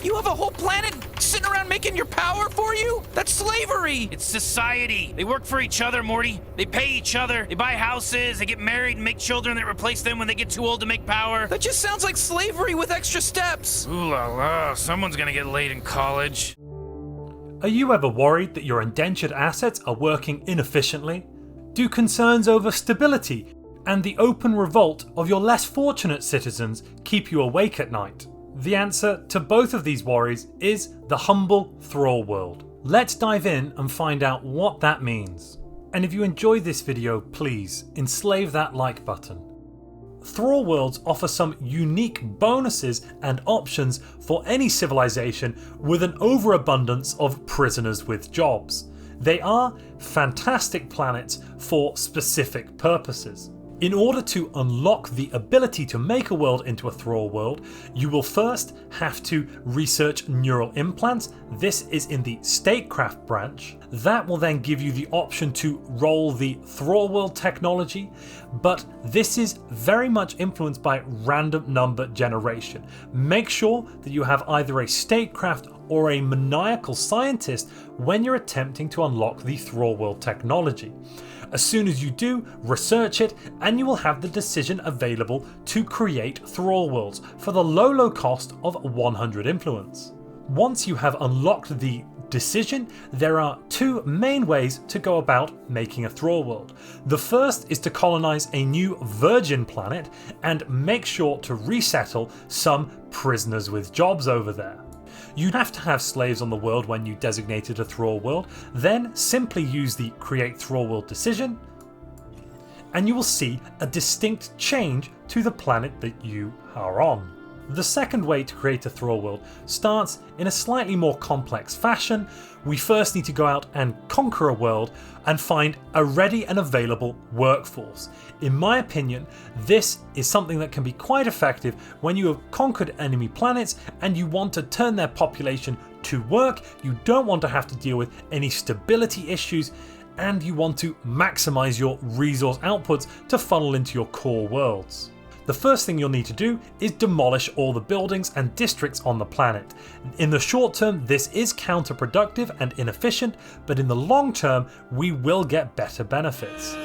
You have a whole planet sitting around making your power for you? That's slavery! It's society. They work for each other, Morty. They pay each other. They buy houses. They get married and make children that replace them when they get too old to make power. That just sounds like slavery with extra steps. Ooh la la, someone's gonna get laid in college. Are you ever worried that your indentured assets are working inefficiently? Do concerns over stability and the open revolt of your less fortunate citizens keep you awake at night? The answer to both of these worries is the humble Thrall World. Let's dive in and find out what that means. And if you enjoyed this video, please enslave that like button. Thrall Worlds offer some unique bonuses and options for any civilization with an overabundance of prisoners with jobs. They are fantastic planets for specific purposes. In order to unlock the ability to make a world into a Thrall world, you will first have to research neural implants. This is in the statecraft branch. That will then give you the option to roll the Thrall world technology, but this is very much influenced by random number generation. Make sure that you have either a statecraft or a maniacal scientist when you're attempting to unlock the Thrall world technology. As soon as you do, research it and you will have the decision available to create Thrall Worlds for the low cost of 100 influence. Once you have unlocked the decision, there are two main ways to go about making a Thrall World. The first is to colonize a new virgin planet and make sure to resettle some prisoners with jobs over there. You'd have to have slaves on the world when you designated a Thrall world, then simply use the Create Thrall World decision, and you will see a distinct change to the planet that you are on. The second way to create a Thrall world starts in a slightly more complex fashion. We first need to go out and conquer a world and find a ready and available workforce. In my opinion, this is something that can be quite effective when you have conquered enemy planets and you want to turn their population to work. You don't want to have to deal with any stability issues, and you want to maximize your resource outputs to funnel into your core worlds. The first thing you'll need to do is demolish all the buildings and districts on the planet. In the short term, this is counterproductive and inefficient, but in the long term, we will get better benefits.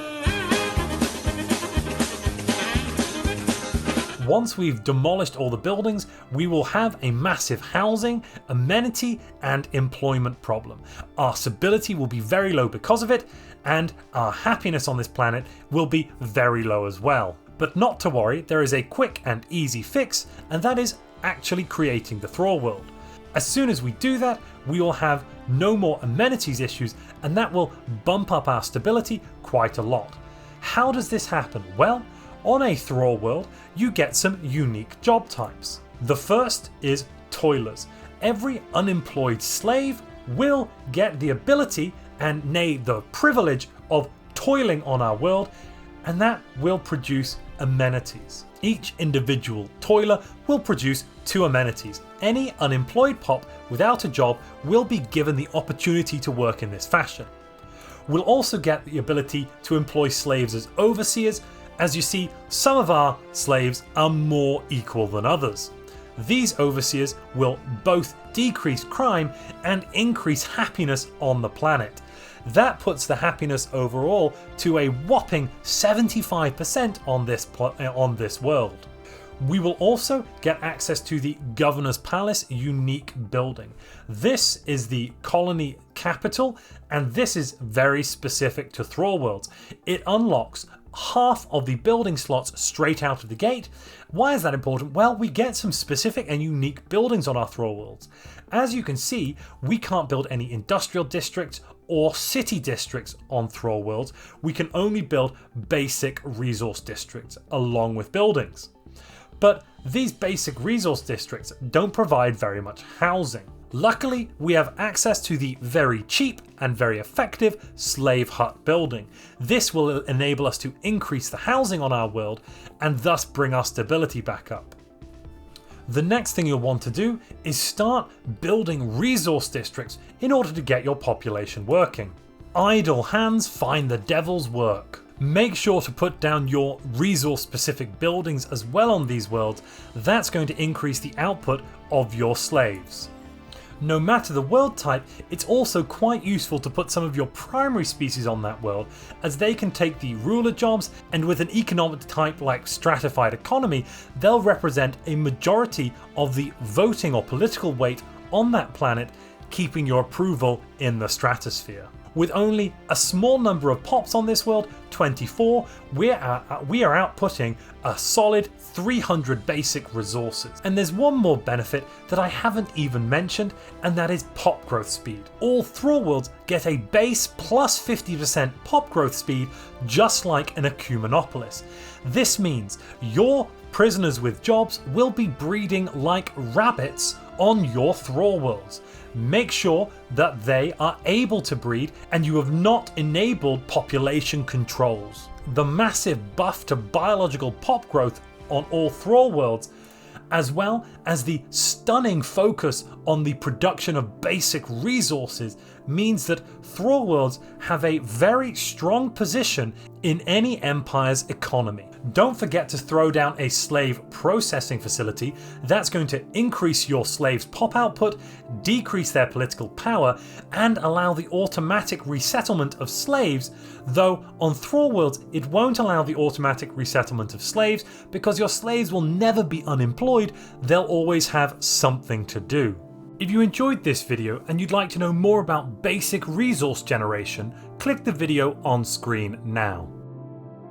Once we've demolished all the buildings, we will have a massive housing, amenity, and employment problem. Our stability will be very low because of it, and our happiness on this planet will be very low as well. But not to worry, there is a quick and easy fix, and that is actually creating the Thrall world. As soon as we do that, we will have no more amenities issues, and that will bump up our stability quite a lot. How does this happen? Well, on a Thrall world, you get some unique job types. The first is Toilers. Every unemployed slave will get the ability and nay the privilege of toiling on our world, and that will produce amenities. Each individual toiler will produce 2 amenities. Any unemployed pop without a job will be given the opportunity to work in this fashion. We'll also get the ability to employ slaves as overseers. As you see, some of our slaves are more equal than others. These overseers will both decrease crime and increase happiness on the planet. That puts the happiness overall to a whopping 75% on this world. We will also get access to the Governor's Palace unique building. This is the colony capital, and this is very specific to Thrall Worlds. It unlocks half of the building slots straight out of the gate. Why is that important? Well, we get some specific and unique buildings on our Thrall Worlds. As you can see, we can't build any industrial districts or city districts on Thrall Worlds. We can only build basic resource districts along with buildings. But these basic resource districts don't provide very much housing. Luckily, we have access to the very cheap and very effective slave hut building. This will enable us to increase the housing on our world and thus bring our stability back up. The next thing you'll want to do is start building resource districts in order to get your population working. Idle hands find the devil's work. Make sure to put down your resource specific buildings as well on these worlds. That's going to increase the output of your slaves. No matter the world type, it's also quite useful to put some of your primary species on that world, as they can take the ruler jobs, and with an economic type like stratified economy, they'll represent a majority of the voting or political weight on that planet, keeping your approval in the stratosphere. With only a small number of pops on this world, 24, we are outputting a solid 300 basic resources. And there's one more benefit that I haven't even mentioned, and that is pop growth speed. All Thrall Worlds get a base plus 50% pop growth speed, just like an Ecumenopolis. This means your prisoners with jobs will be breeding like rabbits on your Thrall Worlds. Make sure that they are able to breed and you have not enabled population controls. The massive buff to biological pop growth on all Thrall Worlds, as well as the stunning focus on the production of basic resources, means that Thrall Worlds have a very strong position in any empire's economy. Don't forget to throw down a slave processing facility. That's going to increase your slaves' pop output, decrease their political power, and allow the automatic resettlement of slaves, though on Thrall Worlds it won't allow the automatic resettlement of slaves because your slaves will never be unemployed, they'll always have something to do. If you enjoyed this video and you'd like to know more about basic resource generation, click the video on screen now.